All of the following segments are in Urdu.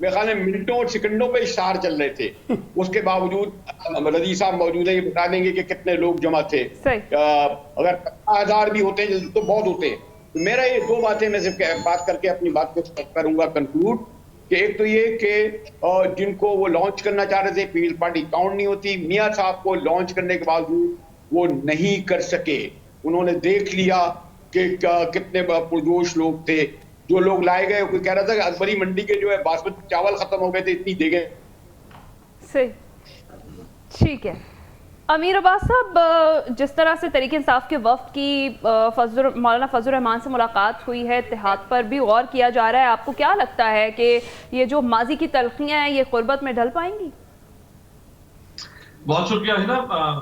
میرے خیال میں منٹوں اور سیکنڈوں پہ اشتہار چل رہے تھے. اس کے باوجود رضی صاحب موجود ہیں, یہ بتا دیں گے کہ کتنے لوگ جمع تھے. اگر 50,000 بھی ہوتے ہیں تو بہت ہوتے ہیں. میرا یہ دو باتیں میں صرف بات کر کے اپنی بات کو کروں گا کنکلوڈ, کہ ایک تو یہ کہ جن کو وہ لانچ کرنا چاہ رہے تھے پیپلز پارٹی کاؤنٹ نہیں ہوتی. میاں صاحب کو لانچ کرنے کے باوجود وہ نہیں کر سکے. انہوں نے دیکھ لیا کہ کتنے پرجوش لوگ تھے. جو لوگ لائے گئے, کوئی کہہ رہا تھا کہ اکبری منڈی کے جو ہے باسمتی چاول ختم ہو گئے تھے, اتنی دے گئے. صحیح, ٹھیک ہے. امیر عباس صاحب, جس طرح سے تحریک انصاف کے وفد کی مولانا فضل الرحمان سے ملاقات ہوئی ہے, اتحاد پر بھی غور کیا جا رہا ہے, آپ کو کیا لگتا ہے کہ یہ جو ماضی کی تلخیاں ہیں یہ قربت میں ڈھل پائیں گی؟ بہت شکریہ ہے نا.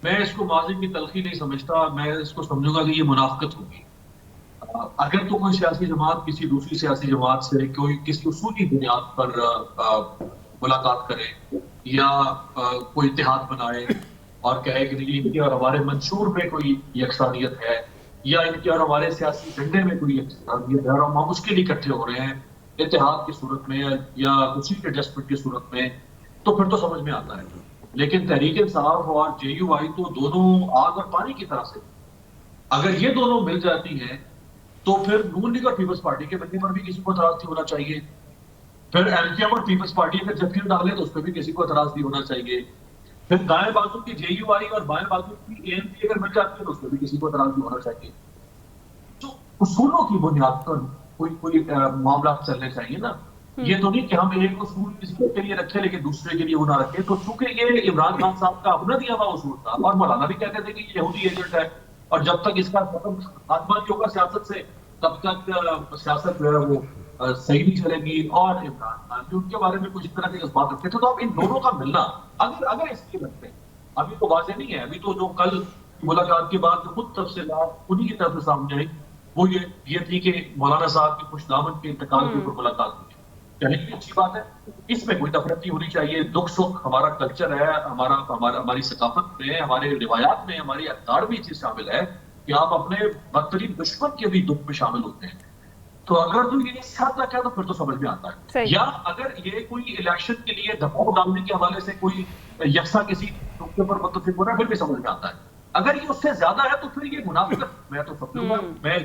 میں اس کو ماضی کی تلخی نہیں سمجھتا, میں اس کو سمجھوں گا کہ یہ منافقت ہوگی. اگر تو کوئی سیاسی جماعت کسی دوسری سیاسی جماعت سے کوئی کسی اصولی بنیاد پر ملاقات کرے یا کوئی اتحاد بنائے اور کہے کہ ان کے اور ہمارے منشور میں کوئی یکسانیت ہے یا ان کے اور ہمارے سیاسی ایجنڈے میں کوئی یکسانیت ہے اور ہم اس کے لیے اکٹھے ہو رہے ہیں اتحاد کی صورت میں یا کسی ایڈجسٹمنٹ کی صورت میں, تو پھر تو سمجھ میں آتا ہے. لیکن تحریک انصاف اور جے یو آئی تو دونوں آگ اور پانی کی طرح سے, اگر یہ دونوں مل جاتی ہیں تو پھر نون لیگ اور پیپلز پارٹی کے بننے پر بھی کسی کو اعتراض نہیں ہونا چاہیے. پھر ایم کیو ایم اور پیپلز پارٹی اگر جبکہ ڈالے تو اس پہ بھی کسی کو اعتراض نہیں ہونا چاہیے. پھر دائیں بازو کی جے یو آئی اور بائیں بازو کی اے این پی اگر مل جاتی ہے تو اس پہ بھی کسی کو اعتراض نہیں ہونا چاہیے. تو اصولوں کی بنیاد پر کوئی معاملات چلنے چاہیے نا. یہ تو نہیں کہ ہم ایک اصول کسی کے لیے رکھے لیکن دوسرے کے لیے وہ نہ رکھے. تو چونکہ یہ عمران خان صاحب کا اپنا دیا ہوا اصول تھا اور مولانا بھی کہتے تھے کہ یہ یہودی ایجنٹ ہے اور جب تک اس کا خاتمہ نہیں ہوگا سیاست سے تب تک سیاست جو ہے وہ صحیح نہیں چلے گی. اور عمران خان بھی ان کے بارے میں کچھ اس طرح کے جذبات رکھتے تھے. تو اب ان دونوں کا ملنا اگر اس لیے رکھتے ہیں, ابھی تو واضح نہیں ہے. ابھی تو جو کل ملاقات کے بعد جو خود تفصیلات انہی کی طرف سے سامنے آئی وہ یہ تھی کہ مولانا صاحب کی خوش دامن کے انتقال کے اوپر ملاقات ہوئی. چلے بھی اچھی بات ہے, اس میں کوئی نفرت نہیں ہونی چاہیے. دکھ سکھ ہمارا کلچر ہے, ہماری ثقافت میں, ہمارے روایات میں, ہماری اقدار میں یہ چیز شامل ہے کہ آپ اپنے بدترین دشمن کے بھی دکھ میں شامل ہوتے ہیں. تو اگر تو یہ ساتھ تک ہے تو پھر تو سمجھ میں آتا ہے. یا اگر یہ کوئی الیکشن کے لیے دباؤ ڈالنے کے حوالے سے کوئی یکساں کسی نقطے پر متفق ہو رہا ہے پھر بھی سمجھ میں آتا ہے. اگر یہ اس سے زیادہ ہے تو پھر یہ منافقت میں تو سمجھوں گا. میں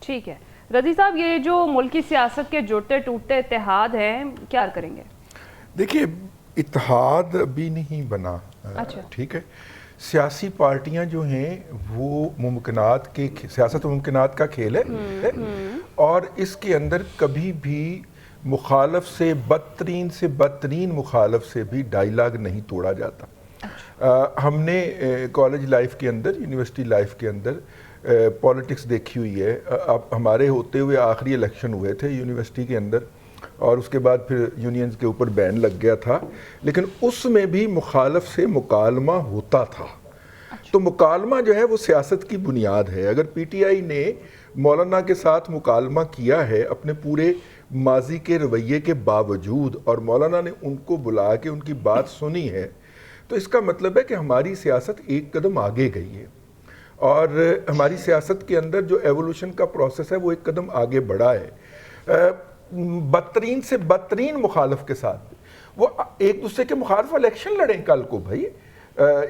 ٹھیک ہے. رضی صاحب, یہ جو ملکی سیاست کے جڑتے ٹوٹتے اتحاد ہیں کیا کریں گے؟ دیکھیے, اتحاد ابھی نہیں بنا. ٹھیک ہے, سیاسی پارٹیاں جو ہیں وہ ممکنات کے سیاست و ممکنات کا کھیل ہے اور اس کے اندر کبھی بھی مخالف سے بدترین مخالف سے بھی ڈائیلاگ نہیں توڑا جاتا. ہم نے کالج لائف کے اندر, یونیورسٹی لائف کے اندر پولیٹکس دیکھی ہوئی ہے. اب ہمارے ہوتے ہوئے آخری الیکشن ہوئے تھے یونیورسٹی کے اندر اور اس کے بعد پھر یونینز کے اوپر بین لگ گیا تھا, لیکن اس میں بھی مخالف سے مکالمہ ہوتا تھا. تو مکالمہ جو ہے وہ سیاست کی بنیاد ہے. اگر پی ٹی آئی نے مولانا کے ساتھ مکالمہ کیا ہے اپنے پورے ماضی کے رویے کے باوجود اور مولانا نے ان کو بلا کے ان کی بات سنی ہے, تو اس کا مطلب ہے کہ ہماری سیاست ایک قدم آگے گئی ہے اور ہماری سیاست کے اندر جو ایوولوشن کا پروسیس ہے وہ ایک قدم آگے بڑھا ہے. بدترین سے بدترین مخالف کے ساتھ وہ ایک دوسرے کے مخالف الیکشن لڑیں کل کو, بھائی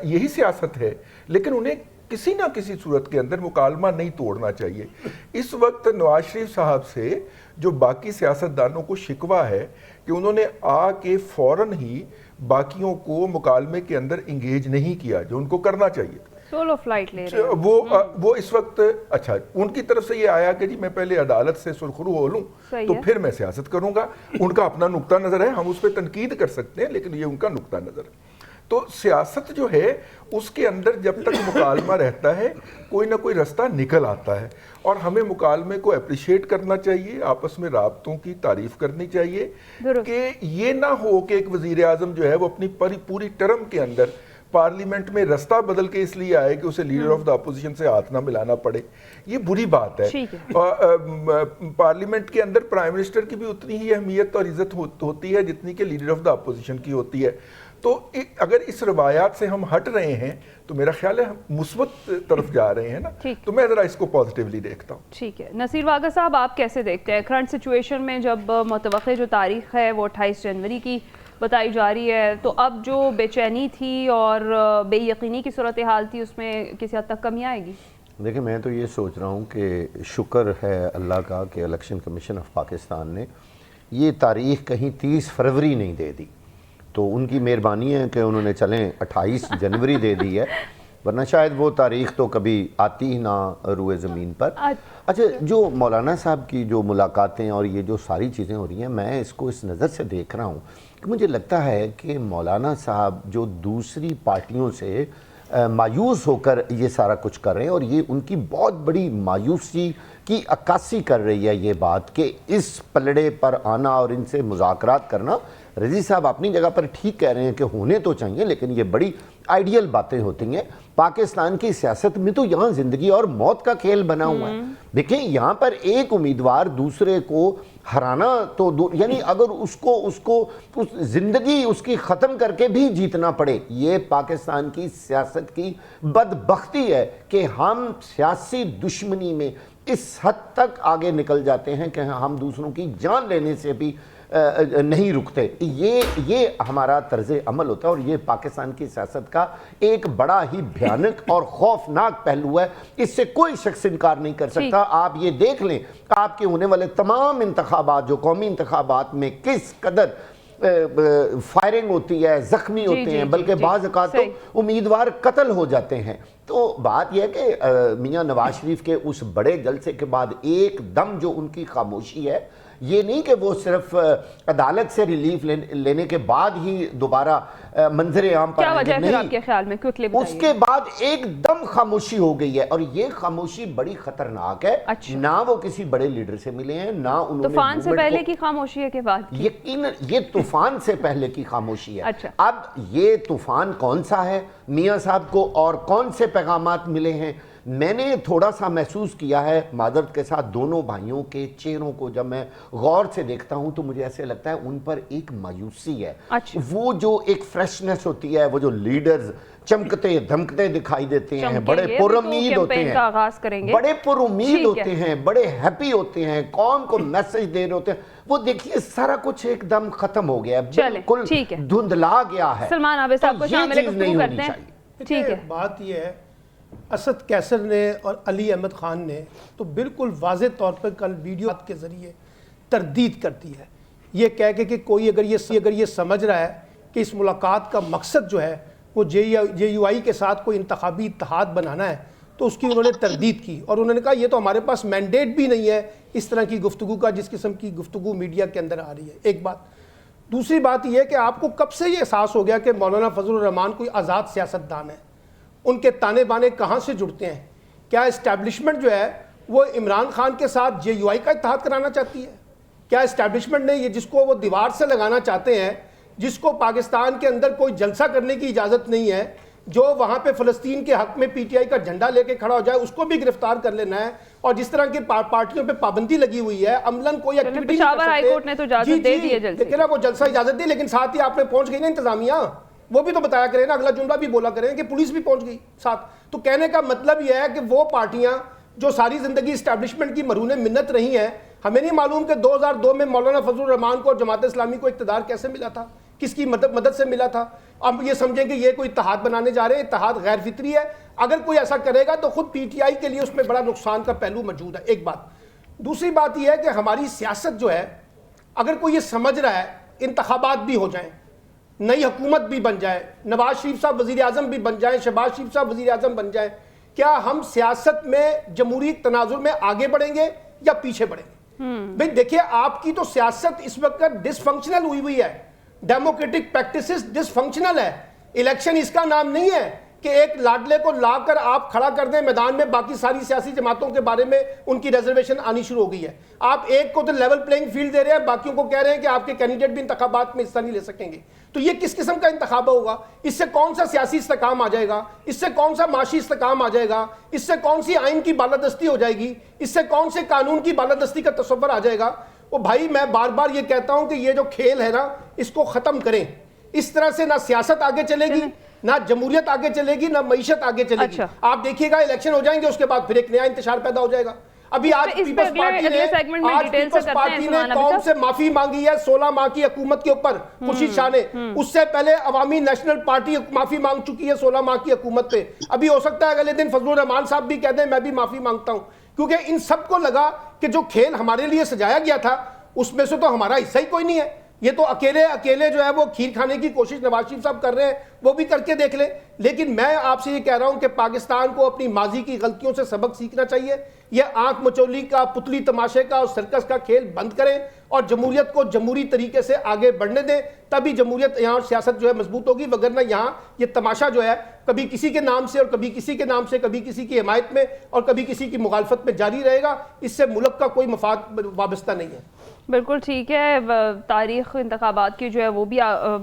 یہی سیاست ہے, لیکن انہیں کسی نہ کسی صورت کے اندر مکالمہ نہیں توڑنا چاہیے. اس وقت نواز شریف صاحب سے جو باقی سیاستدانوں کو شکوہ ہے کہ انہوں نے آ کے فوراً ہی باقیوں کو مکالمے کے اندر انگیج نہیں کیا جو ان کو کرنا چاہیے. سولو فلائٹ لے رہے ہیں وہ اس وقت. اچھا, ان کی طرف سے یہ آیا کہ جی میں پہلے عدالت سے سرخرو ہو لوں تو پھر میں سیاست کروں گا. ان کا اپنا نقطہ نظر ہے, ہم اس پہ تنقید کر سکتے ہیں لیکن یہ ان کا نقطہ نظر ہے. تو سیاست جو ہے اس کے اندر جب تک مکالمہ رہتا ہے کوئی نہ کوئی رستہ نکل آتا ہے اور ہمیں مکالمے کو اپریشیٹ کرنا چاہیے, آپس میں رابطوں کی تعریف کرنی چاہیے کہ یہ نہ ہو کہ ایک وزیر اعظم جو ہے وہ اپنی پوری ٹرم کے اندر پارلیمنٹ میں رستہ بدل کے اس لیے آئے کہ اسے لیڈر آف دا اپوزیشن سے ہاتھ نہ ملانا پڑے. یہ بری بات ہے. پارلیمنٹ کے اندر پرائم منسٹر کی بھی اتنی ہی اہمیت اور عزت ہوتی ہے جتنی کہ لیڈر آف دا اپوزیشن کی ہوتی ہے. تو اگر اس روایات سے ہم ہٹ رہے ہیں تو میرا خیال ہے ہم مثبت طرف جا رہے ہیں نا, تو میں ذرا اس کو پازیٹیولی دیکھتا ہوں. ٹھیک ہے. نصیر واگا صاحب, آپ کیسے دیکھتے ہیں کرنٹ سچویشن میں, جب متوقع جو تاریخ ہے وہ 28 جنوری کی بتائی جا رہی ہے, تو اب جو بے چینی تھی اور بے یقینی کی صورتحال تھی اس میں کسی حد تک کمی آئے گی؟ دیکھیں, میں تو یہ سوچ رہا ہوں کہ شکر ہے اللہ کا کہ الیکشن کمیشن آف پاکستان نے یہ تاریخ کہیں 30 فروری نہیں دے دی, تو ان کی مہربانی ہے کہ انہوں نے چلیں 28 جنوری دے دی ہے, ورنہ شاید وہ تاریخ تو کبھی آتی ہی نہ روئے زمین پر. اچھا, جو مولانا صاحب کی جو ملاقاتیں اور یہ جو ساری چیزیں ہو رہی ہیں, میں اس کو اس نظر سے دیکھ رہا ہوں کہ مجھے لگتا ہے کہ مولانا صاحب جو دوسری پارٹیوں سے مایوس ہو کر یہ سارا کچھ کر رہے ہیں, اور یہ ان کی بہت بڑی مایوسی کی عکاسی کر رہی ہے یہ بات کہ اس پلڑے پر آنا اور ان سے مذاکرات کرنا. رضی صاحب اپنی جگہ پر ٹھیک کہہ رہے ہیں کہ ہونے تو چاہیے, لیکن یہ بڑی آئیڈیل باتیں ہوتی ہیں. پاکستان کی سیاست میں تو یہاں زندگی اور موت کا کھیل بنا ہوا ہے. دیکھیں, یہاں پر ایک امیدوار دوسرے کو ہرانا تو یعنی اگر اس کو زندگی اس کی ختم کر کے بھی جیتنا پڑے, یہ پاکستان کی سیاست کی بدبختی ہے کہ ہم سیاسی دشمنی میں اس حد تک آگے نکل جاتے ہیں کہ ہم دوسروں کی جان لینے سے بھی نہیں رکتے. یہ ہمارا طرز عمل ہوتا ہے, اور یہ پاکستان کی سیاست کا ایک بڑا ہی بھیانک اور خوفناک پہلو ہے. اس سے کوئی شخص انکار نہیں کر سکتا. آپ یہ دیکھ لیں, آپ کے ہونے والے تمام انتخابات, جو قومی انتخابات میں کس قدر فائرنگ ہوتی ہے, زخمی ہوتے ہیں, بلکہ بعض اوقات تو امیدوار قتل ہو جاتے ہیں. تو بات یہ ہے کہ میاں نواز شریف کے اس بڑے جلسے کے بعد ایک دم جو ان کی خاموشی ہے, یہ نہیں کہ وہ صرف عدالت سے ریلیف لینے کے بعد ہی دوبارہ منظر عام پر آئیں گے, نہیں, آپ کے خیال میں اس کے بعد ایک دم خاموشی ہو گئی ہے, اور یہ خاموشی بڑی خطرناک ہے. نہ وہ کسی بڑے لیڈر سے ملے ہیں, نہ انہوں نے طوفان سے پہلے کی خاموشی ہے کہ بعد کی؟ یقیناً یہ طوفان سے پہلے کی خاموشی ہے. اب یہ طوفان کون سا ہے, میاں صاحب کو اور کون سے پیغامات ملے ہیں؟ میں نے تھوڑا سا محسوس کیا ہے, معذرت کے ساتھ, دونوں بھائیوں کے چہروں کو جب میں غور سے دیکھتا ہوں تو مجھے ایسے لگتا ہے ان پر ایک مایوسی ہے. وہ جو ایک فریشنس ہوتی ہے, وہ جو لیڈرز چمکتے دھمکتے دکھائی دیتے ہیں, بڑے پر امید ہوتے ہیں, بڑے پر امید ہوتے ہیں, بڑے ہیپی ہوتے ہیں, قوم کو میسج دے رہے ہوتے ہیں, وہ دیکھیے سارا کچھ ایک دم ختم ہو گیا, بالکل دھندلا گیا ہے. سلمان عابد صاحب کو شامل گفتگو کرتے ہیں. ٹھیک ہے, بات یہ ہے, اسد کیسر نے اور علی احمد خان نے تو بالکل واضح طور پر کل ویڈیو کے ذریعے تردید کرتی ہے, یہ کہہ کے کہ کوئی اگر یہ سمجھ رہا ہے کہ اس ملاقات کا مقصد جو ہے وہ جے یو آئی کے ساتھ کوئی انتخابی اتحاد بنانا ہے, تو اس کی انہوں نے تردید کی, اور انہوں نے کہا یہ تو ہمارے پاس مینڈیٹ بھی نہیں ہے اس طرح کی گفتگو کا, جس قسم کی گفتگو میڈیا کے اندر آ رہی ہے. ایک بات. دوسری بات یہ ہے کہ آپ کو کب سے یہ احساس ہو گیا کہ مولانا فضل الرحمان کوئی آزاد سیاستدان ہے؟ ان کے تانے بانے کہاں سے جڑتے ہیں؟ کیا اسٹیبلشمنٹ جو ہے وہ عمران خان کے ساتھ جے یو آئی کا اتحاد کرانا چاہتی ہے؟ کیا اسٹیبلشمنٹ نے یہ جس کو وہ دیوار سے لگانا چاہتے ہیں, جس کو پاکستان کے اندر کوئی جلسہ کرنے کی اجازت نہیں ہے, جو وہاں پہ فلسطین کے حق میں پی ٹی آئی کا جھنڈا لے کے کھڑا ہو جائے, اس کو بھی گرفتار کر لینا ہے, اور جس طرح کی پارٹیوں پہ پابندی لگی ہوئی ہے, عملاً کوئی ایکٹیویٹی نہیں کر سکتے. ہائی کورٹ نے تو اجازت دے دی ہے جلسے, لیکن وہ جلسہ اجازت دی, لیکن ساتھ ہی آپ نے پہنچ گئی نا انتظامیہ, وہ بھی تو بتایا کریں نا, اگلا جملہ بھی بولا کریں کہ پولیس بھی پہنچ گئی ساتھ. تو کہنے کا مطلب یہ ہے کہ وہ پارٹیاں جو ساری زندگی اسٹیبلشمنٹ کی مرہون منت رہی ہیں, ہمیں نہیں معلوم کہ 2002 میں مولانا فضل الرحمان کو اور جماعت اسلامی کو اقتدار کیسے ملا تھا, کس کی مدد سے ملا تھا. اب یہ سمجھیں کہ یہ کوئی اتحاد بنانے جا رہے ہیں, اتحاد غیر فطری ہے. اگر کوئی ایسا کرے گا تو خود پی ٹی آئی کے لیے اس میں بڑا نقصان کا پہلو موجود ہے. ایک بات. دوسری بات یہ ہے کہ ہماری سیاست جو ہے, اگر کوئی یہ سمجھ رہا ہے انتخابات بھی ہو جائیں, نئی حکومت بھی بن جائے, نواز شریف صاحب وزیر اعظم بھی بن جائیں, شہباز شریف صاحب وزیر اعظم بن جائیں, کیا ہم سیاست میں جمہوری تناظر میں آگے بڑھیں گے یا پیچھے بڑھیں گے؟ بھئی دیکھیے, آپ کی تو سیاست اس وقت ڈس فنکشنل ہوئی ہے, ڈیموکریٹک پریکٹسز ڈس فنکشنل ہے. الیکشن اس کا نام نہیں ہے کہ ایک لاڈلے کو لا کر آپ کھڑا کر دیں میدان میں, باقی ساری سیاسی جماعتوں کے بارے میں ان کی ریزرویشن آنی شروع ہو گئی ہے. آپ ایک کو تو لیول پلینگ فیلڈ دے رہے ہیں, باقیوں کو کہہ رہے ہیں کہ آپ کے کینڈیڈیٹ بھی انتخابات میں حصہ نہیں لے سکیں گے. تو یہ کس قسم کا انتخاب ہوگا؟ اس سے کون سا سیاسی استحکام آ جائے گا؟ اس سے کون سا معاشی استحکام آ جائے گا؟ اس سے کون سی آئین کی بالادستی ہو جائے گی؟ اس سے کون سے قانون کی بالادستی کا تصور آ جائے گا؟ وہ بھائی میں بار بار یہ کہتا ہوں کہ یہ جو کھیل ہے نا, اس کو ختم کریں. اس طرح سے نہ سیاست آگے چلے گی، نہ جمہوریت آگے چلے گی، نہ معیشت آگے چلے گی. آپ دیکھیے گا الیکشن ہو جائیں گے، اس کے بعد پھر ایک نیا انتشار پیدا ہو جائے گا. ابھی آج پیپلز پارٹی نے قوم سے معافی مانگی ہے 16 ماہ کی حکومت کے اوپر. خورشید شاہ نے، اس سے پہلے عوامی نیشنل پارٹی معافی مانگ چکی ہے 16 ماہ کی حکومت پہ. ابھی ہو سکتا ہے اگلے دن فضل الرحمان صاحب بھی کہہ دیں میں بھی معافی مانگتا ہوں، کیونکہ ان سب کو لگا کہ جو کھیل ہمارے لیے سجایا گیا تھا اس میں سے تو ہمارا حصہ ہی کوئی نہیں ہے. یہ تو اکیلے جو ہے وہ کھیر کھانے کی کوشش نواز شریف صاحب کر رہے ہیں، وہ بھی کر کے دیکھ لیں. لیکن میں آپ سے یہ کہہ رہا ہوں کہ پاکستان کو اپنی ماضی کی غلطیوں سے سبق سیکھنا چاہیے. یہ آنکھ مچولی کا، پتلی تماشے کا اور سرکس کا کھیل بند کریں اور جمہوریت کو جمہوری طریقے سے آگے بڑھنے دیں، تبھی جمہوریت یہاں سیاست جو ہے مضبوط ہوگی. وگرنہ یہاں یہ تماشا جو ہے کبھی کسی کے نام سے اور کبھی کسی کے نام سے، کبھی کسی کی حمایت میں اور کبھی کسی کی مخالفت میں جاری رہے گا. اس سے ملک کا کوئی مفاد وابستہ نہیں ہے. بالکل ٹھیک ہے. تاریخ انتخابات کی جو ہے وہ بھی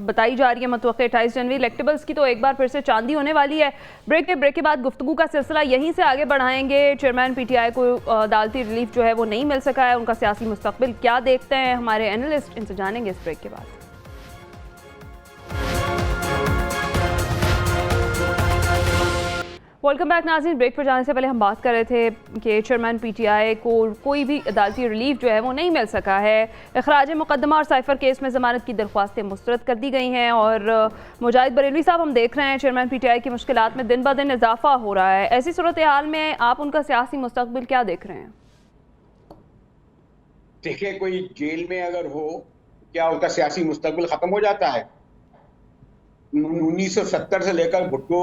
بتائی جا رہی ہے، متوقع 28 جنوری. الیکٹیبلز کی تو ایک بار پھر سے چاندی ہونے والی ہے. بریک کے بعد گفتگو کا سلسلہ یہیں سے آگے بڑھائیں گے. چیئرمین پی ٹی آئی کو عدالتی ریلیف جو ہے وہ نہیں مل سکا ہے، ان کا سیاسی مستقبل کیا دیکھتے ہیں ہمارے اینالسٹ، ان سے جانیں گے اس بریک کے بعد. ویلکم بیک ناظرین. بریک پر جانے سے پہلے ہم بات کر رہے تھے کہ چیئرمین پی ٹی آئی کو کوئی بھی عدالتی ریلیف جو ہے وہ نہیں مل سکا ہے. اخراج مقدمہ اور سائفر کیس میں ضمانت کی درخواستیں مسترد کر دی گئی ہیں، اور مجاہد بریلوی صاحب ہم دیکھ رہے ہیں چیئرمین پی ٹی آئی کی مشکلات میں دن بہ دن اضافہ ہو رہا ہے. ایسی صورتحال میں آپ ان کا سیاسی مستقبل کیا دیکھ رہے ہیں؟ دیکھیں، کوئی جیل میں اگر ہو کیا اس کا سیاسی مستقبل ختم ہو جاتا ہے؟ 1970 سے لے کر بھٹو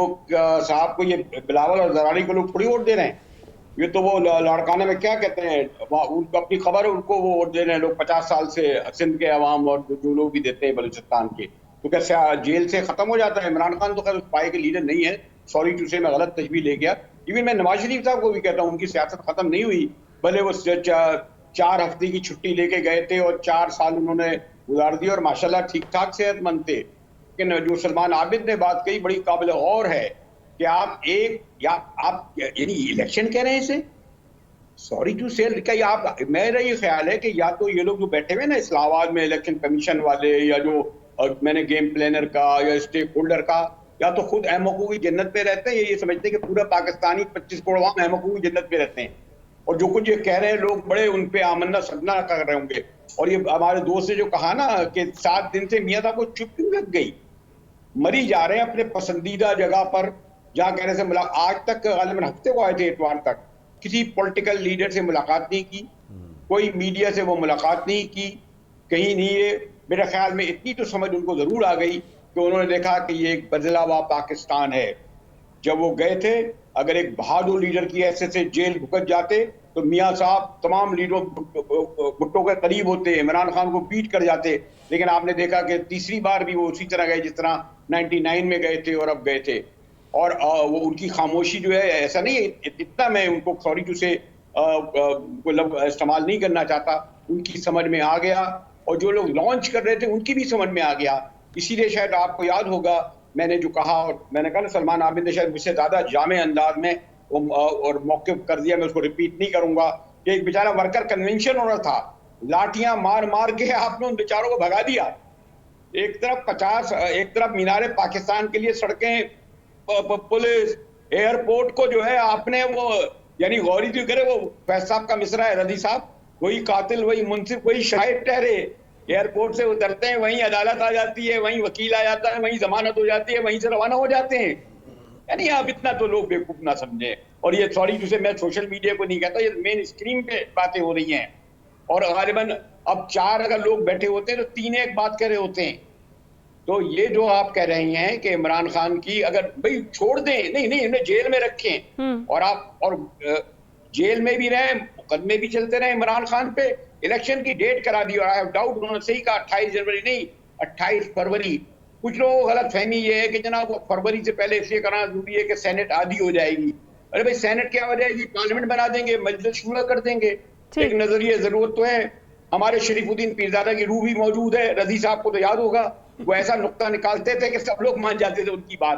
صاحب کو، یہ بلاول اور زراری کو لوگ تھوڑی ووٹ دے رہے ہیں. یہ تو وہ لاڑکانے میں کیا کہتے ہیں، ان کو اپنی خبر ہے، ان کو وہ ووٹ دے رہے ہیں لوگ 50 سال سے. سندھ کے عوام اور جو لوگ بھی دیتے ہیں بلوچستان کے، تو کیا جیل سے ختم ہو جاتا ہے؟ عمران خان تو خیر اس پائے کے لیڈر نہیں ہے، سوری ٹو سے میں غلط تشبیہ لے گیا. ایون میں نواز شریف صاحب کو بھی کہتا ہوں ان کی سیاست ختم نہیں ہوئی، بھلے وہ 4 ہفتے کی چھٹی لے کے گئے تھے اور 4 سال انہوں نے گزار دی اور ماشاءاللہ ٹھیک ٹھاک صحت مند تھے. لیکن جو سلمان عابد نے بات کہی بڑی قابل غور ہے کہ آپ یعنی الیکشن کہہ رہے ہیں اسے، سوری ٹو سے میرا یہ خیال ہے کہ یا تو یہ لوگ جو بیٹھے ہوئے نا اسلام آباد میں الیکشن کمیشن والے، یا جو میں نے گیم پلانر کا یا اسٹیک ہولڈر کا، یا تو خود احم حقوقی جنت پہ رہتے ہیں، یہ سمجھتے ہیں کہ پورا پاکستانی 25 کروڑ عوام احم حقوقی جنت پہ رہتے ہیں، اور جو کچھ یہ کہہ رہے ہیں لوگ بڑے ان پہ آمنہ صدنہ کر رہے ہوں گے. اور یہ ہمارے دوست نے جو کہا نا کہ 7 دن سے میاں صاحب کو چپ کیوں لگ گئی، مری جا رہے ہیں اپنے پسندیدہ جگہ پر جہاں کہنے سے آج تک غالباً ہفتے کو آئے تھے اتوار تک کسی پولیٹیکل لیڈر سے ملاقات نہیں کی، کوئی میڈیا سے وہ ملاقات نہیں کی، کہیں نہیں. یہ میرے خیال میں اتنی تو سمجھ ان کو ضرور آ گئی کہ انہوں نے دیکھا کہ یہ ایک بدلا ہوا پاکستان ہے. جب وہ گئے تھے اگر ایک بہادر لیڈر کی ایسے سے جیل بھگت جاتے تو میاں صاحب تمام لیڈروں بھٹو کے قریب ہوتے، عمران خان کو بیٹ کر جاتے. لیکن آپ نے دیکھا کہ تیسری بار بھی وہ اسی طرح گئے جس طرح 99 میں گئے تھے اور اب گئے تھے. اور وہ ان کی خاموشی جو ہے، ایسا نہیں ہے اتنا میں ان کو سوری ٹو سے استعمال نہیں کرنا چاہتا، ان کی سمجھ میں آ گیا، اور جو لوگ لانچ کر رہے تھے ان کی بھی سمجھ میں آ گیا. اسی لیے شاید آپ کو یاد ہوگا میں نے جو کہا، اور میں نے کہا نا سلمان عابد نے شاید مجھ سے زیادہ جامع انداز میں اور موقف کر دیا، میں اس کو ریپیٹ نہیں کروں گا، کہ ایک بیچارہ ورکر کنونشن ہو رہا تھا، لاٹیاں مار مار کے آپ نے ان بیچاروں کو بھگا دیا. ایک طرف مینار پاکستان کے لیے سڑکیں، پولیس، ایئرپورٹ کو جو ہے آپ نے وہ یعنی غوری جو کرے، وہ فیض صاحب کا مصرع ہے، رضی صاحب وہی قاتل، وہی منصف، وہی شاہد ٹھہرے. ایئرپورٹ سے اترتے ہیں وہیں عدالت آ جاتی ہے، وہیں وکیل آ جاتا ہے، وہیں ضمانت ہو جاتی ہے، وہیں سے روانہ ہو جاتے ہیں. یعنی آپ اتنا تو لوگ بیوقوف نہ سمجھیں. اور یہ سوری جسے میں سوشل میڈیا کو نہیں کہتا، یہ مین اسکرین پہ باتیں ہو رہی ہیں، اور غالباً اب 4 اگر لوگ بیٹھے ہوتے ہیں تو 3 ایک بات کہہ رہے ہوتے ہیں. تو یہ جو آپ کہہ رہے ہیں کہ عمران خان کی اگر بھائی چھوڑ دیں، نہیں انہیں جیل میں رکھیں، اور آپ اور جیل میں بھی رہیں، مقدمے بھی چلتے رہیں عمران خان پہ، الیکشن کی ڈیٹ کرا دی. اور آئی ہیو ڈاؤٹ انہوں نے صحیح کہا 28 جنوری نہیں 28 فروری. کچھ لوگوں کو غلط فہمی یہ ہے کہ جناب وہ فروری سے پہلے اس لیے کرنا ضروری ہے کہ سینٹ عادی ہو جائے گی. ارے بھائی سینٹ کیا ہو جائے گی، پارلیمنٹ بنا دیں گے، مجلس شورا کر دیں گے. ایک نظریہ ضرورت تو ہے. ہمارے شریف الدین پیرزادہ کی روح بھی موجود ہے، رضی صاحب کو تو یاد ہوگا، وہ ایسا نقطہ نکالتے تھے کہ سب لوگ مان جاتے تھے ان کی بات.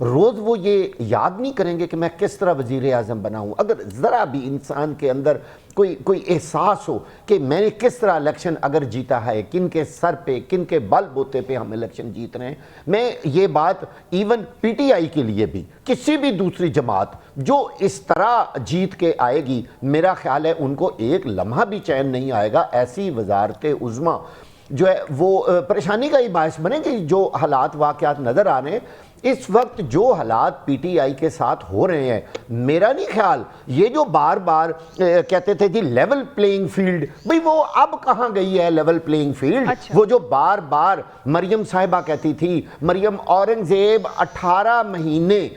روز وہ یہ یاد نہیں کریں گے کہ میں کس طرح وزیر اعظم بنا ہوں. اگر ذرا بھی انسان کے اندر کوئی احساس ہو کہ میں نے کس طرح الیکشن اگر جیتا ہے, کن کے سر پہ, کن کے بل بوتے پہ ہم الیکشن جیت رہے ہیں. میں یہ بات ایون پی ٹی آئی کے لیے بھی, کسی بھی دوسری جماعت جو اس طرح جیت کے آئے گی, میرا خیال ہے ان کو ایک لمحہ بھی چین نہیں آئے گا. ایسی وزارت عظمیٰ جو ہے وہ پریشانی کا ہی باعث بنے گی. جو حالات واقعات نظر آ رہے ہیں اس وقت, جو حالات پی ٹی آئی کے ساتھ ہو رہے ہیں, میرا نہیں خیال یہ جو بار بار کہتے تھے جی لیول پلینگ فیلڈ, بھئی وہ اب کہاں گئی ہے لیول پلینگ فیلڈ. وہ جو بار بار مریم صاحبہ کہتی تھی, مریم اورنگزیب 18 مہینے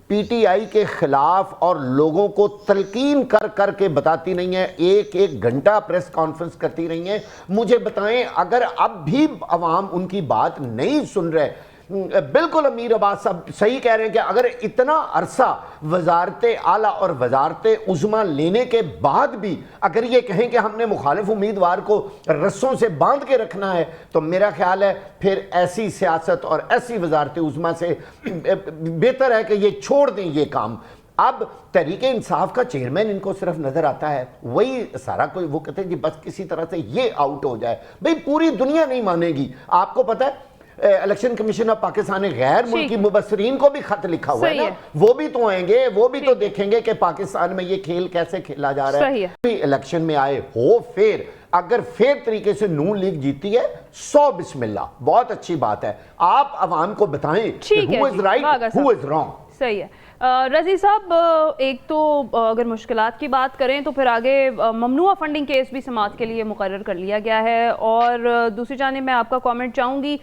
پی ٹی آئی کے خلاف اور لوگوں کو تلقین کر کے بتاتی نہیں ہیں, ایک گھنٹہ پریس کانفرنس کرتی رہی ہیں. مجھے بتائیں اگر اب بھی عوام ان کی بات نہیں سن رہے, بالکل امیر عباس صاحب صحیح کہہ رہے ہیں کہ اگر اتنا عرصہ وزارت اعلیٰ اور وزارت عظمیٰ لینے کے بعد بھی اگر یہ کہیں کہ ہم نے مخالف امیدوار کو رسوں سے باندھ کے رکھنا ہے, تو میرا خیال ہے پھر ایسی سیاست اور ایسی وزارت عظمیٰ سے بہتر ہے کہ یہ چھوڑ دیں یہ کام. اب تحریک انصاف کا چیئرمین ان کو صرف نظر آتا ہے, وہی سارا کوئی, وہ کہتے ہیں کہ بس کسی طرح سے یہ آؤٹ ہو جائے. بھئی پوری دنیا نہیں مانے گی. آپ کو پتہ ہے الیکشن کمیشن آف پاکستان نے غیر ملکی مبصرین کو بھی خط لکھا ہوا ہے نا, وہ بھی تو آئیں گے, وہ بھی تو دیکھیں گے کہ پاکستان میں یہ کھیل کیسے کھیلا جا رہا ہے. الیکشن میں آئے ہو فیر, اگر فیر طریقے سے نون لیگ جیتی ہے 100 بسم اللہ, بہت اچھی بات ہے. آپ عوام کو بتائیں who is right, who is wrong. صحیح ہے. رضی صاحب, ایک تو اگر مشکلات کی بات کریں تو پھر آگے ممنوعہ فنڈنگ کیس بھی سماعت کے لیے مقرر کر لیا گیا ہے, اور دوسری جانب میں آپ کا کامنٹ چاہوں گی,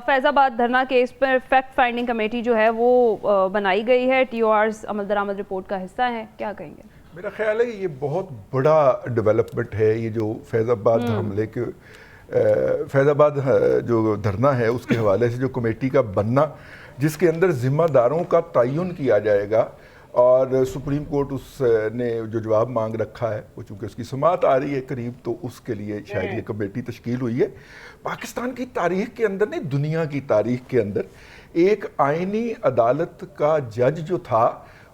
فیض آباد دھرنا کیس پر فیکٹ فائنڈنگ کمیٹی جو ہے وہ بنائی گئی ہے, ٹی او آرز عمل درآمد رپورٹ کا حصہ ہے, کیا کہیں گے؟ میرا خیال ہے کہ یہ بہت بڑا ڈیولپمنٹ ہے, یہ جو فیض آباد حملے کے فیض آباد جو دھرنا ہے اس کے حوالے سے جو کمیٹی کا بننا, جس کے اندر ذمہ داروں کا تعین کیا جائے گا, اور سپریم کورٹ اس نے جو جواب مانگ رکھا ہے وہ چونکہ اس کی سماعت آ رہی ہے قریب, تو اس کے لیے شاید یہ کمیٹی تشکیل ہوئی ہے. پاکستان کی تاریخ کے اندر نہیں, دنیا کی تاریخ کے اندر ایک آئینی عدالت کا جج جو تھا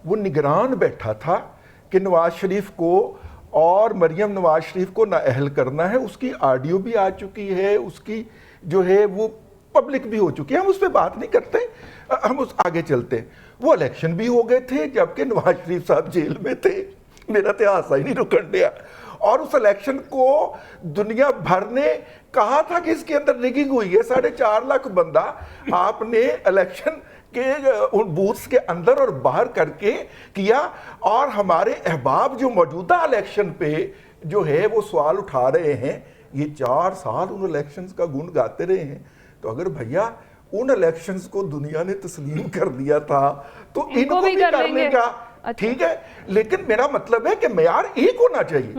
وہ نگران بیٹھا تھا کہ نواز شریف کو اور مریم نواز شریف کو نااہل کرنا ہے. اس کی آڈیو بھی آ چکی ہے, اس کی جو ہے وہ پبلک بھی ہو چکی ہے, ہم اس پہ بات نہیں کرتے, ہم اس آگے چلتے ہیں. وہ الیکشن بھی ہو گئے تھے جبکہ نواز شریف صاحب جیل میں تھے, میرا تو حادثہ ہی نہیں رکن دیا. اور اس الیکشن کو دنیا بھر نے کہا تھا کہ اس کے اندر ریگنگ ہوئی ہے. 4.5 لاکھ بندہ آپ نے الیکشن کے ان بوتھس کے اندر اور باہر کر کے کیا, اور ہمارے احباب جو موجودہ الیکشن پہ جو ہے وہ سوال اٹھا رہے ہیں, یہ 4 سال ان الیکشنز کا گن گاتے رہے ہیں. تو اگر بھیا ان الیکشنز کو دنیا نے تسلیم کر دیا تھا تو ان کو بھی کرنے کا ٹھیک ہے, لیکن میرا مطلب ہے کہ معیار ایک ہونا چاہیے.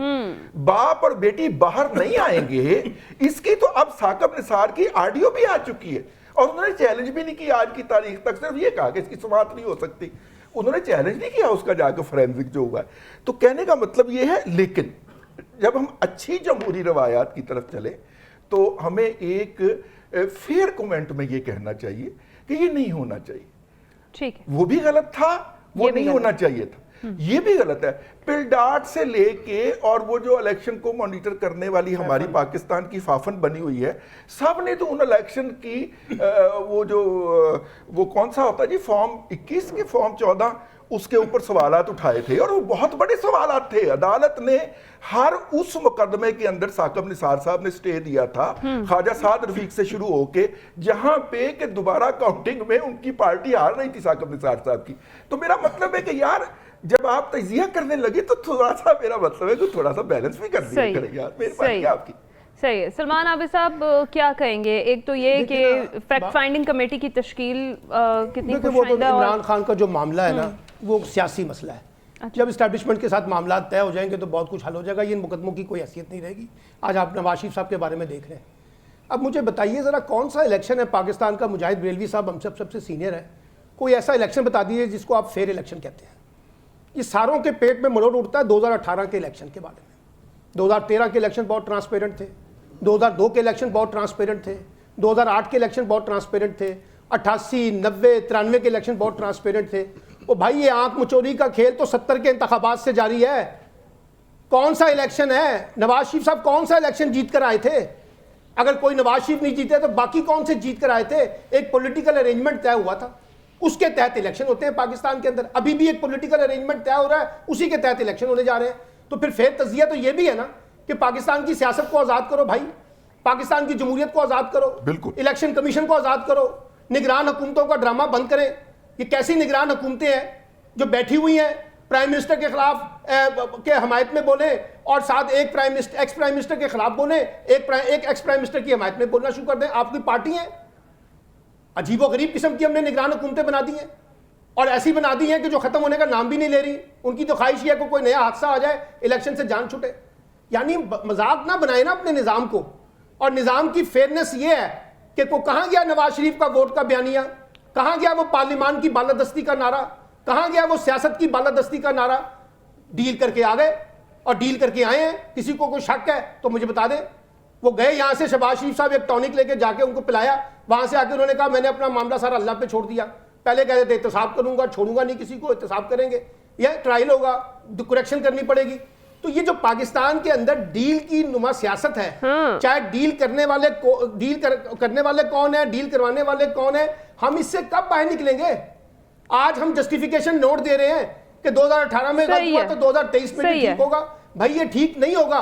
باپ اور بیٹی باہر نہیں آئیں گے. اس کی تو اب ثاقب نثار کی آڈیو بھی آ چکی ہے, اور انہوں نے چیلنج بھی نہیں کیا آج کی تاریخ تک, صرف یہ کہا کہ اس کی سماعت نہیں ہو سکتی. انہوں نے چیلنج نہیں کیا اس کا جا کے فورینزک جو ہوا ہے. تو کہنے کا مطلب یہ ہے, لیکن جب ہم اچھی جمہوری روایات کی طرف چلے تو ہمیں ایک فیئر کومنٹ میں یہ کہنا چاہیے کہ یہ نہیں ہونا چاہیے. ٹھیک ہے, وہ بھی غلط تھا, وہ نہیں ہونا چاہیے تھا, یہ بھی غلط ہے. پلڈاٹ سے لے کے اور وہ جو الیکشن کو مانیٹر کرنے والی ہماری پاکستان کی فافن بنی ہوئی ہے, سب نے تو ان الیکشن کی وہ کون سا ہوتا ہے جی, فارم 21 کے فارم 14, اس کے اوپر سوالات اٹھائے تھے, اور وہ بہت بڑے سوالات تھے. عدالت نے ہر اس مقدمے کے اندر ثاقب نثار صاحب نے سٹے دیا تھا, خواجہ سعد رفیق سے شروع ہو کے, جہاں پہ کہ دوبارہ کاؤنٹنگ میں ان کی پارٹی ہار رہی تھی ثاقب نثار صاحب کی. تو میرا مطلب ہے کہ یار جب آپ تجزیہ کرنے لگے تو تھوڑا سا, میرا مطلب ہے کہ تھوڑا سا بیلنس بھی کر دیا کریں یار, میری بات آپ کی. صحیح ہے. سلمان عابد صاحب کیا کہیں گے؟ ایک تو یہ کہ فیکٹ فائنڈنگ کمیٹی کی تشکیل کتنی خوشائندہ, اور عمران خان کا جو معاملہ ہے نا وہ سیاسی مسئلہ ہے. جب اسٹیبلشمنٹ کے ساتھ معاملات طے ہو جائیں گے تو بہت کچھ حل ہو جائے گا. یہ ان مقدموں کی کوئی حیثیت نہیں رہے گی. آج آپ نواز شریف صاحب کے بارے میں دیکھ رہے ہیں. اب مجھے بتائیے ذرا کون سا الیکشن ہے پاکستان کا, مجاہد بریلوی صاحب ہم سب سے سینئر ہے, کوئی ایسا الیکشن بتا دیجیے جس کو آپ فیئر الیکشن کہتے ہیں. یہ ساروں کے پیٹ میں مروڑ اٹھتا ہے 2018 کے الیکشن کے بارے میں. 2013 کے الیکشن بہت ٹرانسپیرنٹ تھے, 2002 کے الیکشن بہت ٹرانسپیرنٹ تھے, 2008 کے الیکشن بہت ٹرانسپیرنٹ تھے, 88, 90, 93 کے الیکشن بہت ٹرانسپیرنٹ تھے. وہ بھائی یہ آنکھ مچوری کا کھیل تو 70 کے انتخابات سے جاری ہے. کون سا الیکشن ہے؟ نواز شریف صاحب کون سا الیکشن جیت کر آئے تھے؟ اگر کوئی نواز شریف نہیں جیتے تو باقی کون سے جیت کر آئے تھے؟ ایک پولیٹیکل ارینجمنٹ طے ہوا تھا, اس کے تحت الیکشن ہوتے ہیں پاکستان کے اندر. ابھی بھی ایک پولیٹیکل ارینجمنٹ طے ہو رہا ہے, اسی کے تحت الیکشن ہونے جا رہے ہیں. تو پھر فیر تجزیہ تو یہ بھی ہے نا کہ پاکستان کی سیاست کو آزاد کرو بھائی, پاکستان کی جمہوریت کو آزاد کرو, بالکل, الیکشن کمیشن کو آزاد کرو, نگران حکومتوں کا ڈرامہ بند کریں. یہ کیسی نگران حکومتیں ہیں جو بیٹھی ہوئی ہیں پرائم منسٹر کے خلاف کے حمایت میں بولیں اور ساتھ ایک ایکس پرائم منسٹر کے خلاف بولیں, ایک ایکس پرائم منسٹر کی حمایت میں بولنا شروع کر دیں. آپ کی پارٹی ہیں, عجیب و غریب قسم کی ہم نے نگران حکومتیں بنا دی ہیں, اور ایسی بنا دی ہیں کہ جو ختم ہونے کا نام بھی نہیں لے رہی. ان کی تو خواہش یہ ہے کہ کوئی نیا حادثہ آ جائے, الیکشن سے جان چھوٹے. یعنی مذاق نہ بنائے نا اپنے نظام کو. اور نظام کی فیئرنیس یہ ہے کہ کہاں گیا نواز شریف کا ووٹ کا بیانیہ, کہاں گیا وہ پارلیمان کی بالادستی کا نعرہ, کہاں گیا وہ سیاست کی بالادستی کا نعرہ؟ ڈیل کر کے آ گئے اور ڈیل کر کے آئے ہیں. کسی کو کوئی شک ہے تو مجھے بتا دیں. وہ گئے یہاں سے, شہباز شریف صاحب ایک ٹونک لے کے جا کے ان کو پلایا, وہاں سے آ کے انہوں نے کہا میں نے اپنا معاملہ سارا اللہ پہ چھوڑ دیا. پہلے کہتے تھے احتساب کروں گا, چھوڑوں گا نہیں کسی کو, احتساب کریں گے, یہ ٹرائل ہوگا, کریکشن کرنی پڑے گی. تو یہ جو پاکستان کے اندر ڈیل کی نما سیاست ہے, چاہے ڈیل کرنے والے کون ہیں, ڈیل کروانے والے کون ہیں, ہم اس سے کب باہر نکلیں گے؟ آج ہم جسٹیفیکیشن نوٹ دے رہے ہیں کہ 2018 میں غلط ہوا تو 2023 میں بھی ٹھیک ہوگا. بھائی یہ ٹھیک نہیں ہوگا.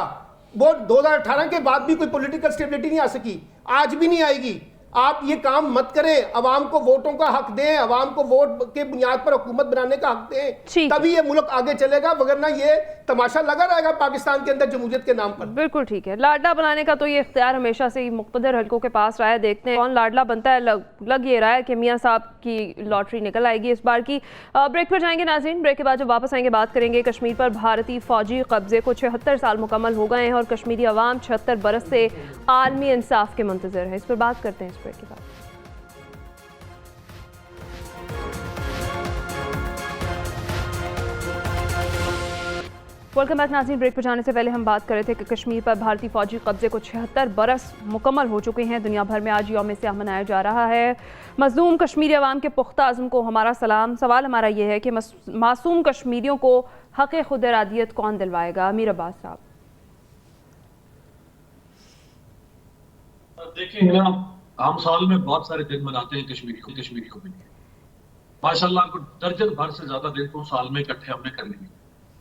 وہ 2018 کے بعد بھی کوئی پولیٹیکل سٹیبلٹی نہیں آ سکی, آج بھی نہیں آئے گی. آپ یہ کام مت کریں, عوام کو ووٹوں کا حق دیں, عوام کو ووٹ کے بنیاد پر حکومت بنانے کا حق دیں, تبھی یہ ملک آگے چلے گا, وگرنہ یہ تماشا لگا رہے گا پاکستان کے اندر جمہوریت کے نام پر. بالکل ٹھیک ہے. لاڈلا بنانے کا تو یہ اختیار ہمیشہ سے مقتدر حلقوں کے پاس رہا ہے. دیکھتے ہیں کون لاڈلا بنتا ہے. لگ یہ رہا ہے کہ میاں صاحب کی لاٹری نکل آئے گی اس بار کی. بریک پر جائیں گے ناظرین. بریک کے بعد جب واپس آئیں گے بات کریں گے کشمیر پر بھارتی فوجی قبضے کو 76 سال مکمل ہو گئے ہیں اور کشمیری عوام 76 برس سے عالمی انصاف کے منتظر ہے. اس پر بات کرتے ہیں اس بریک کے بعد. ویلکم بیک ناظرین. بریک پر جانے سے پہلے ہم بات کر رہے تھے کہ کشمیر پر بھارتی فوجی قبضے کو 76 برس مکمل ہو چکے ہیں. دنیا بھر میں آج یوم سیاہ منایا جا رہا ہے. مظلوم کشمیری عوام کے پختہ عزم کو ہمارا سلام. سوال ہمارا یہ ہے کہ معصوم کشمیریوں کو حق خود ارادیت کون دلوائے گا؟ امیر عباس صاحب. دیکھیں ہم سال میں بہت سارے دن مناتے ہیں کشمیری کو ماشاء اللہ کو درجن بھر سے زیادہ دن تو سال میں اکٹھے ہم نے کر لیے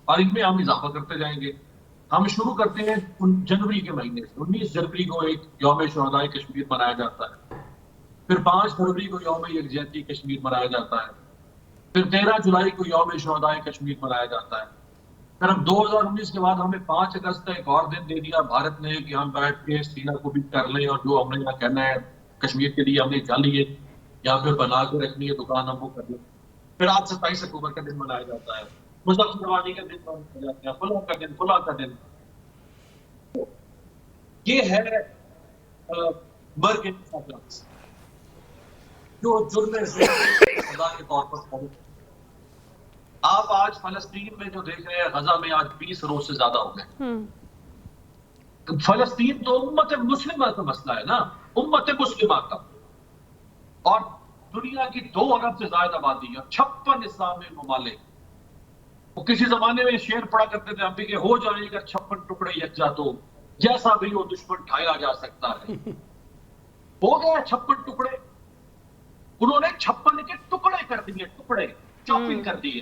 اور ان میں ہم اضافہ کرتے جائیں گے. ہم شروع کرتے ہیں جنوری کے مہینے سے. 19 جنوری کو ایک یوم شہدائے کشمیر منایا جاتا ہے. پھر 5 فروری کو یوم یکجہتی کشمیر منایا جاتا ہے. پھر 13 جولائی کو یوم شہدائے کشمیر منایا جاتا ہے. پھر ہم 2019 کے بعد ہمیں 5 اگست کا ایک اور دن دے دیا بھارت نے کہ ہم بیٹھ کے سینہ کو بھی کر لیں اور جو ہم نے یہاں کہنا ہے کشمیر کے لیے ہم نے جالی ہے یا پھر بنا کے رکھنی ہے دکان ہم وہ کر لیں. پھر آج 27 اکتوبر کا دن منایا جاتا ہے. مظفر روانی کا دن منایا جاتا ہے. فلاں کا دن یہ ہے مرگ جو جرم خدا کے طور پر. آپ آج فلسطین میں جو دیکھ رہے ہیں غزہ میں آج 20 روز سے زیادہ ہو گئے. فلسطین تو امت مسلمہ کا مسئلہ ہے نا, امت مسلمہ کا, اور دنیا کی 2 ارب سے زائد آبادی ہے, 56 اسلامی ممالک. وہ کسی زمانے میں شعر پڑا کرتے تھے ہم بھی کہ ہو جائے گا 56 ٹکڑے یکجا تو جیسا بھی وہ دشمن ڈھایا جا سکتا ہے. ہو گیا 56 ٹکڑے. انہوں نے 56 کے ٹکڑے کر دیے, ٹکڑے چاپنگ کر دیے.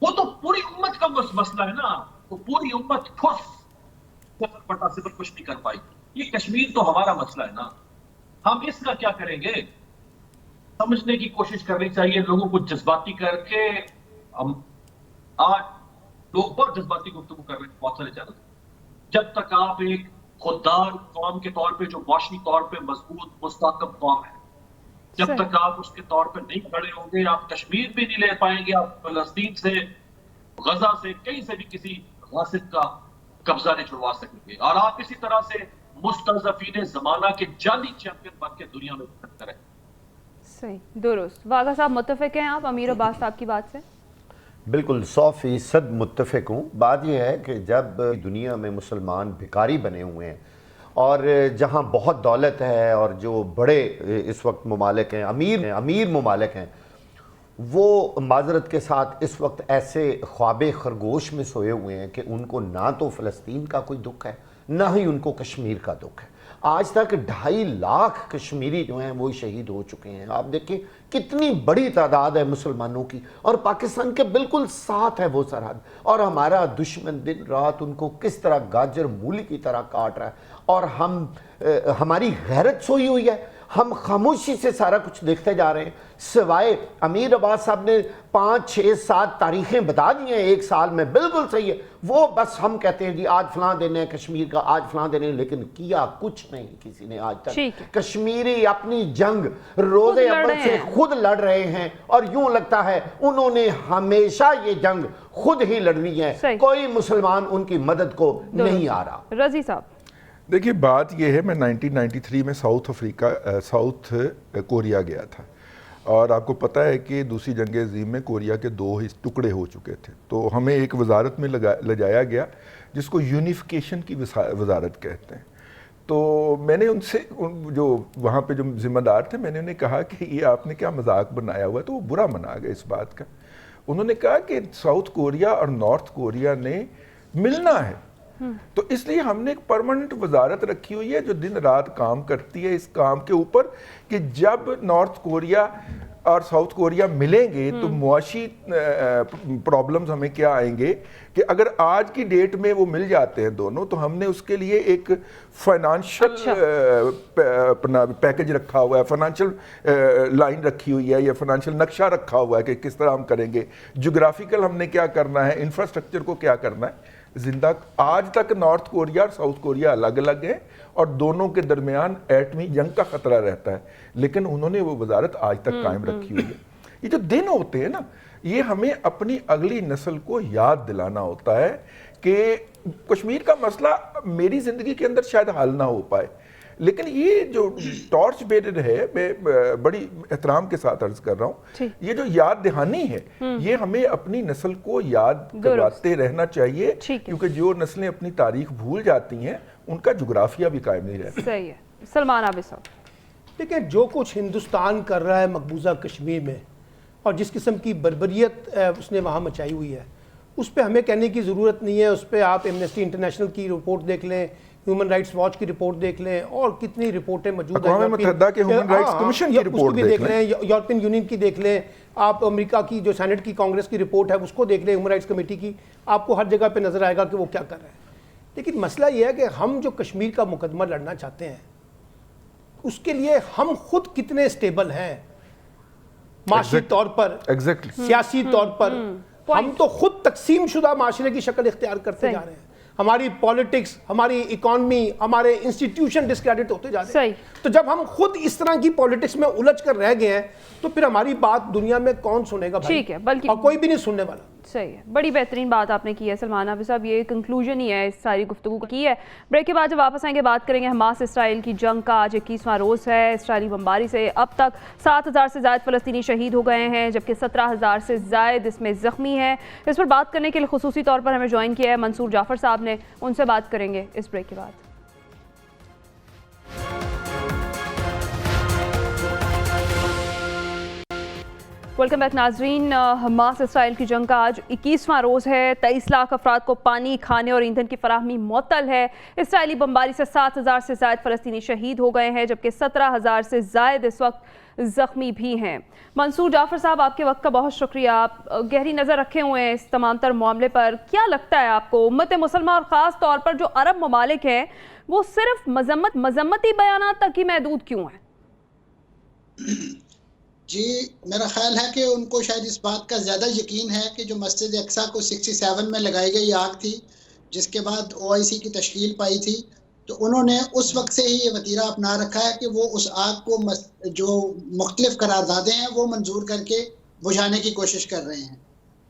وہ تو پوری امت کا مسئلہ ہے نا. وہ پوری امت پٹا سے کچھ نہیں کر پائی. یہ کشمیر تو ہمارا مسئلہ ہے نا. ہم اس کا کیا کریں گے؟ سمجھنے کی کوشش کرنی چاہیے. لوگوں کو جذباتی کر کے ہم آج لوگ بہت جذباتی گفتگو کر رہے ہیں بہت سارے چینل. جب تک آپ ایک خوددار قوم کے طور پہ جو معاشی طور پہ مضبوط مستحکم قوم ہے, جب تک آپ اس کے طور پہ نہیں کھڑے ہوں گے آپ کشمیر بھی نہیں لے پائیں گے. آپ فلسطین سے, غزہ سے, کہیں سے بھی کسی غاصب کا قبضہ نہیں چھڑوا سکیں گے. اور آپ اسی طرح سے مستضعفین زمانہ کے جعلی چیمپئن بن کے دنیا میں بھٹکتے رہیں. صحیح, درست. واغا صاحب متفق ہیں آپ امیر عباس صاحب کی بات سے؟ بالکل 100% متفق ہوں. بات یہ ہے کہ جب دنیا میں مسلمان بھکاری بنے ہوئے ہیں اور جہاں بہت دولت ہے اور جو بڑے اس وقت ممالک ہیں، امیر ممالک ہیں، وہ معذرت کے ساتھ اس وقت ایسے خواب خرگوش میں سوئے ہوئے ہیں کہ ان کو نہ تو فلسطین کا کوئی دکھ ہے، نہ ہی ان کو کشمیر کا دکھ ہے۔ آج تک 2.5 لاکھ کشمیری جو ہیں وہ شہید ہو چکے ہیں۔ آپ دیکھیں کتنی بڑی تعداد ہے مسلمانوں کی، اور پاکستان کے بالکل ساتھ ہے وہ سرحد، اور ہمارا دشمن دن رات ان کو کس طرح گاجر مولی کی طرح کاٹ رہا ہے، اور ہماری غیرت سوئی ہوئی ہے، ہم خاموشی سے سارا کچھ دیکھتے جا رہے ہیں۔ سوائے امیر عباس صاحب نے 5 6 7 تاریخیں بتا دی ہیں ایک سال میں، بالکل صحیح ہے، وہ بس ہم کہتے ہیں جی آج فلاں دن ہے کشمیر کا، آج فلاں دن ہے، لیکن کیا کچھ نہیں کسی نے آج تک۔ کشمیری اپنی جنگ روز اول سے خود لڑ رہے ہیں، اور یوں لگتا ہے انہوں نے ہمیشہ یہ جنگ خود ہی لڑنی ہے، کوئی مسلمان ان کی مدد کو نہیں آ رہا۔ رضی صاحب دیکھیے بات یہ ہے، میں 1993 میں ساؤتھ کوریا گیا تھا، اور آپ کو پتہ ہے کہ دوسری جنگ عظیم میں کوریا کے 2 ٹکڑے ہو چکے تھے، تو ہمیں ایک وزارت میں لے جایا گیا جس کو یونیفیکیشن کی وزارت کہتے ہیں۔ تو میں نے ان سے جو وہاں پہ جو ذمہ دار تھے، میں نے انہیں کہا کہ یہ آپ نے کیا مذاق بنایا ہوا ہے، تو وہ برا منا گئے اس بات کا۔ انہوں نے کہا کہ ساؤتھ کوریا اور نارتھ کوریا نے ملنا ہے، تو اس لیے ہم نے ایک پرماننٹ وزارت رکھی ہوئی ہے جو دن رات کام کرتی ہے اس کام کے اوپر کہ جب نارتھ کوریا اور ساؤتھ کوریا ملیں گے تو معاشی پرابلمز ہمیں کیا آئیں گے، کہ اگر آج کی ڈیٹ میں وہ مل جاتے ہیں دونوں، تو ہم نے اس کے لیے ایک فائنانشل پیکج رکھا ہوا ہے، فائنانشل لائن رکھی ہوئی ہے، یا فائنانشل نقشہ رکھا ہوا ہے کہ کس طرح ہم کریں گے، جغرافیکل ہم نے کیا کرنا ہے، انفراسٹرکچر کو کیا کرنا ہے۔ زندہ آج تک نارتھ کوریا اور ساؤتھ کوریا الگ الگ ہیں، اور دونوں کے درمیان ایٹمی جنگ کا خطرہ رہتا ہے، لیکن انہوں نے وہ وزارت آج تک قائم رکھی ہوئی ہے۔ یہ جو دن ہوتے ہیں نا، یہ ہمیں اپنی اگلی نسل کو یاد دلانا ہوتا ہے کہ کشمیر کا مسئلہ میری زندگی کے اندر شاید حل نہ ہو پائے، لیکن یہ جو ٹارچ بیرر ہے، میں بڑی احترام کے ساتھ عرض کر رہا ہوں، یہ جو یاد دہانی ہے یہ ہمیں اپنی نسل کو یاد کرواتے رہنا چاہیے، کیونکہ جو نسلیں اپنی تاریخ بھول جاتی ہیں ان کا جغرافیہ بھی قائم نہیں رہتا۔ صحیح ہے۔ سلمان عابد صاحب دیکھیں جو کچھ ہندوستان کر رہا ہے مقبوضہ کشمیر میں، اور جس قسم کی بربریت اس نے وہاں مچائی ہوئی ہے، اس پہ ہمیں کہنے کی ضرورت نہیں ہے۔ اس پہ آپ ایمنسٹی انٹرنیشنل کی رپورٹ دیکھ لیں، ہیومن رائٹس واچ کی رپورٹ دیکھ لیں، اور کتنی رپورٹیں موجود ہیں، اقوام متحدہ کے ہیومن رائٹس کمیشن کی رپورٹ دیکھ لیں، یورپین یونین کی دیکھ لیں، آپ امریکہ کی جو سینٹ کی کانگریس کی رپورٹ ہے اس کو دیکھ لیں، ہیومن رائٹس کمیٹی کی، آپ کو ہر جگہ پہ نظر آئے گا کہ وہ کیا کر رہے ہیں۔ لیکن مسئلہ یہ ہے کہ ہم جو کشمیر کا مقدمہ لڑنا چاہتے ہیں اس کے لیے ہم خود کتنے سٹیبل ہیں، معاشی طور پر، سیاسی طور پر، ہم تو خود تقسیم شدہ معاشرے کی شکل اختیار کرتے جا رہے ہیں۔ ہماری پالیٹکس، ہماری اکانومی، ہمارے انسٹیٹیوشن ڈسکریڈٹ ہوتے جا رہے ہیں۔ تو جب ہم خود اس طرح کی پالیٹکس میں الجھ کر رہ گئے ہیں تو پھر ہماری بات دنیا میں کون سنے گا بھائی؟ بلکہ اور کوئی بھی نہیں سننے والا۔ صحیح ہے، بڑی بہترین بات آپ نے کی ہے سلمان عابد صاحب، یہ کنکلوژن ہی ہے اس ساری گفتگو کی ہے۔ بریک کے بعد جب واپس آئیں گے بات کریں گے حماس اسرائیل کی جنگ کا۔ آج 21واں روز ہے، اسرائیلی بمباری سے اب تک 7,000 سے زائد فلسطینی شہید ہو گئے ہیں، جبکہ 17,000 سے زائد اس میں زخمی ہیں۔ اس پر بات کرنے کے لیے خصوصی طور پر ہمیں جوائن کیا ہے منصور جعفر صاحب نے، ان سے بات کریں گے اس بریک کے بعد۔ ویلکم بیک ناظرین، حماس اسرائیل کی جنگ کا آج 21واں روز ہے۔ 23 لاکھ افراد کو پانی، کھانے اور ایندھن کی فراہمی معطل ہے۔ اسرائیلی بمباری سے 7,000 سے زائد فلسطینی شہید ہو گئے ہیں، جبکہ 17,000 سے زائد اس وقت زخمی بھی ہیں۔ منصور جعفر صاحب، آپ کے وقت کا بہت شکریہ، آپ گہری نظر رکھے ہوئے ہیں اس تمام تر معاملے پر۔ کیا لگتا ہے آپ کو امت مسلمہ اور خاص طور پر جو عرب ممالک ہیں وہ صرف مذمتی بیانات تک ہی محدود کیوں ہیں؟ جی میرا خیال ہے کہ ان کو شاید اس بات کا زیادہ یقین ہے کہ جو مسجد اقصیٰ کو 67 میں لگائی گئی آگ تھی، جس کے بعد OIC کی تشکیل پائی تھی، تو انہوں نے اس وقت سے ہی یہ وتیرہ اپنا رکھا ہے کہ وہ اس آگ کو جو مختلف قراردادیں ہیں وہ منظور کر کے بجھانے کی کوشش کر رہے ہیں۔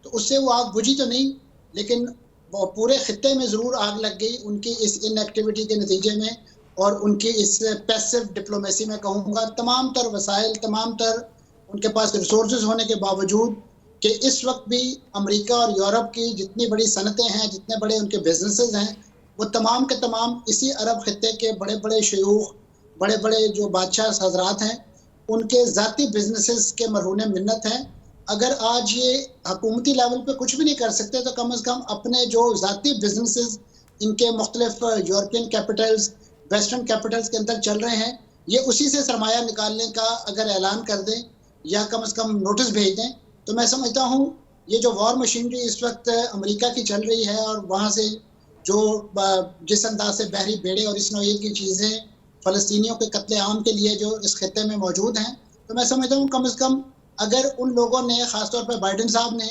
تو اس سے وہ آگ بجھی تو نہیں، لیکن وہ پورے خطے میں ضرور آگ لگ گئی ان کی اس ان ایکٹیویٹی کے نتیجے میں، اور ان کی اس پیسو ڈپلومیسی میں کہوں گا، تمام تر وسائل، تمام تر ان کے پاس ریسورسز ہونے کے باوجود کہ اس وقت بھی امریکہ اور یورپ کی جتنی بڑی صنعتیں ہیں، جتنے بڑے ان کے بزنسز ہیں، وہ تمام کے تمام اسی عرب خطے کے بڑے بڑے شیوخ، بڑے بڑے جو بادشاہ حضرات ہیں، ان کے ذاتی بزنسز کے مرہون منت ہیں. اگر آج یہ حکومتی لیول پہ کچھ بھی نہیں کر سکتے تو کم از کم اپنے جو ذاتی بزنسز ان کے مختلف یورپین کیپٹلز، ویسٹرن کیپٹلز کے اندر چل رہے ہیں، یہ اسی سے سرمایہ نکالنے کا اگر اعلان کر دیں یا کم از کم نوٹس بھیج دیں تو میں سمجھتا ہوں یہ جو وار مشینری اس وقت امریکہ کی چل رہی ہے اور وہاں سے جو جس انداز سے بحری بیڑے اور اس نوعیت کی چیزیں فلسطینیوں کے قتل عام کے لیے جو اس خطے میں موجود ہیں، تو میں سمجھتا ہوں کم از کم اگر ان لوگوں نے، خاص طور پہ بائیڈن صاحب نے،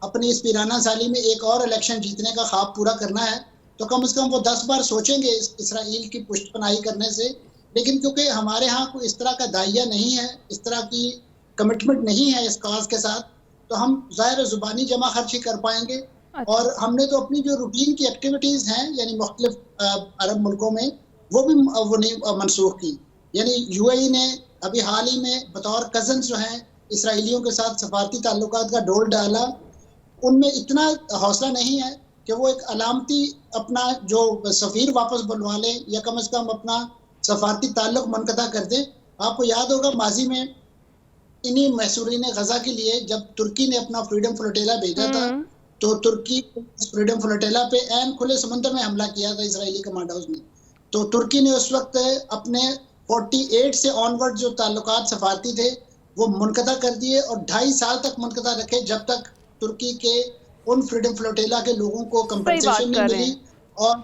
اپنی اس پیرانہ سالی میں ایک اور الیکشن جیتنے کا خواب پورا کرنا ہے تو کم از کم وہ 10 بار سوچیں گے اسرائیل کی پشت پناہی کرنے سے. لیکن کیونکہ ہمارے ہاں کوئی اس طرح کا داعیہ نہیں ہے، اس طرح کی کمٹمنٹ نہیں ہے اس کاز کے ساتھ، تو ہم ظاہر زبانی جمع خرچی کر پائیں گے. اور ہم نے تو اپنی جو روٹین کی ایکٹیویٹیز ہیں یعنی مختلف عرب ملکوں میں وہ بھی منسوخ کی. یعنی یو اے ای نے ابھی حال ہی میں بطور کزنز جو ہیں اسرائیلیوں کے ساتھ سفارتی تعلقات کا ڈول ڈالا. ان میں اتنا حوصلہ نہیں ہے کہ وہ ایک علامتی اپنا جو سفیر واپس بلوا لیں یا کم از کم اپنا سفارتی تعلق منقطع کر دیں. آپ کو یاد ہوگا ماضی میں انہی محصورین غزہ کے لیے جب ترکی نے اپنا فریڈم فلوٹیلا بھیجا تھا تو ترکی فریڈم فلوٹیلا پہ عین کھلے سمندر میں حملہ کیا تھا اسرائیلی کمانڈوز نے. تو ترکی نے اس وقت اپنے 48 سے آنورڈ جو تعلقات سفارتی تھے وہ منقطع کر دیے اور 2.5 سال تک منقطع رکھے جب تک ترکی کے ان فریڈم فلوٹیلا کے لوگوں کو کمپنسیشن نہیں ملی.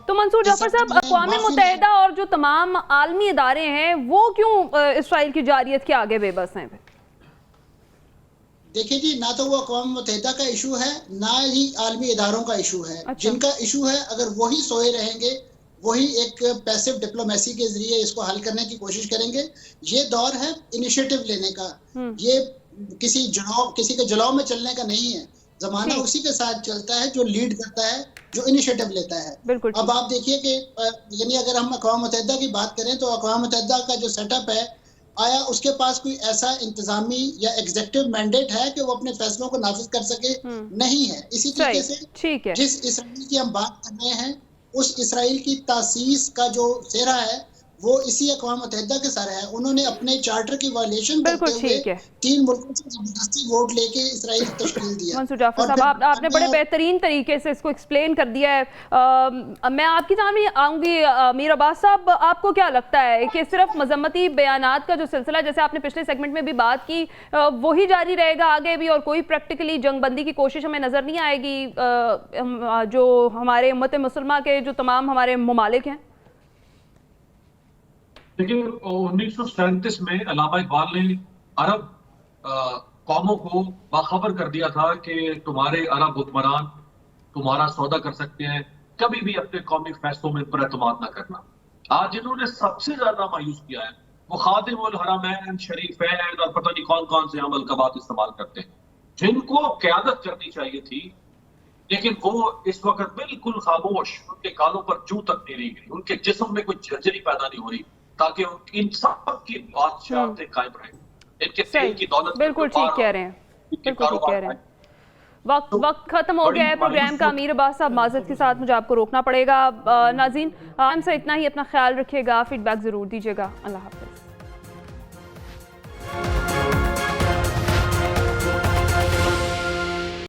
تو منصور جعفر صاحب، اقوام متحدہ اور جو تمام عالمی ادارے ہیں وہ کیوں اسرائیل کی جارحیت کے آگے بے بس ہیں؟ دیکھیں جی، نہ تو وہ اقوام متحدہ کا ایشو ہے نہ ہی عالمی اداروں کا ایشو ہے. جن کا ایشو ہے اگر وہی سوئے رہیں گے، وہی ایک پیسو ڈپلومیسی کے ذریعے اس کو حل کرنے کی کوشش کریں گے. یہ دور ہے انیشیٹو لینے کا، یہ کسی کے جلاؤ میں چلنے کا نہیں ہے. زمانہ اسی کے ساتھ چلتا ہے جو لیڈ کرتا ہے، جو انیشیٹو لیتا ہے. اب آپ دیکھیے کہ یعنی اگر ہم اقوام متحدہ کی بات کریں تو اقوام متحدہ کا جو سیٹ اپ ہے، آیا اس کے پاس کوئی ایسا انتظامی یا ایگزیکٹو مینڈیٹ ہے کہ وہ اپنے فیصلوں کو نافذ کر سکے؟ نہیں ہے. اسی طریقے سے جس اسرائیل کی ہم بات کر رہے ہیں اس اسرائیل کی تاسیس کا جو سہرا ہے وہ اسی اقوام متحدہ کے سر ہے. انہوں نے اپنے چارٹر کی وائلیشن کرتے ہوئے 3 ملکوں سے زبردستی ووٹ لے کے اسرائیل تشکیل دیا. منصور جعفر صاحب، آپ نے بڑے بہترین طریقے سے اس کو ایکسپلین کر دیا ہے. میں آپ کی جانب میں آؤں گی. میر عباس صاحب، آپ کو کیا لگتا ہے کہ صرف مذمتی بیانات کا جو سلسلہ، جیسے آپ نے پچھلے سیگمنٹ میں بھی بات کی، وہی جاری رہے گا آگے بھی اور کوئی پریکٹیکلی جنگ بندی کی کوشش ہمیں نظر نہیں آئے گی جو ہمارے امت مسلمہ کے جو تمام ہمارے ممالک ہیں؟ دیکھیں 1937 میں علامہ اقبال نے عرب قوموں کو باخبر کر دیا تھا کہ تمہارے عرب حکمران تمہارا سودا کر سکتے ہیں، کبھی بھی اپنے قومی فیصلوں میں پر اعتماد نہ کرنا. آج انہوں نے سب سے زیادہ مایوس کیا ہے وہ خادم الحرمین شریفین اور پتہ نہیں کون کون سے عمل کا بات استعمال کرتے ہیں جن کو قیادت کرنی چاہیے تھی، لیکن وہ اس وقت بالکل خاموش، ان کے کانوں پر جوں تک نہیں رہی گئی، ان کے جسم میں کوئی جھرجھری پیدا نہیں ہو رئی تاکہ ان سب کی بادشاہتیں قائم رہیں. ان کے تیل کی دولت بالکل ٹھیک کہہ رہے ہیں، بالکل ٹھیک کہہ رہے ہیں. وقت ختم ہو گیا ہے پروگرام کا. امیر عباس صاحب، معذرت کے ساتھ مجھے آپ کو روکنا پڑے گا. ناظرین، ہم سے اتنا ہی. اپنا خیال رکھیے گا، فیڈ بیک ضرور دیجیے گا. اللہ حافظ.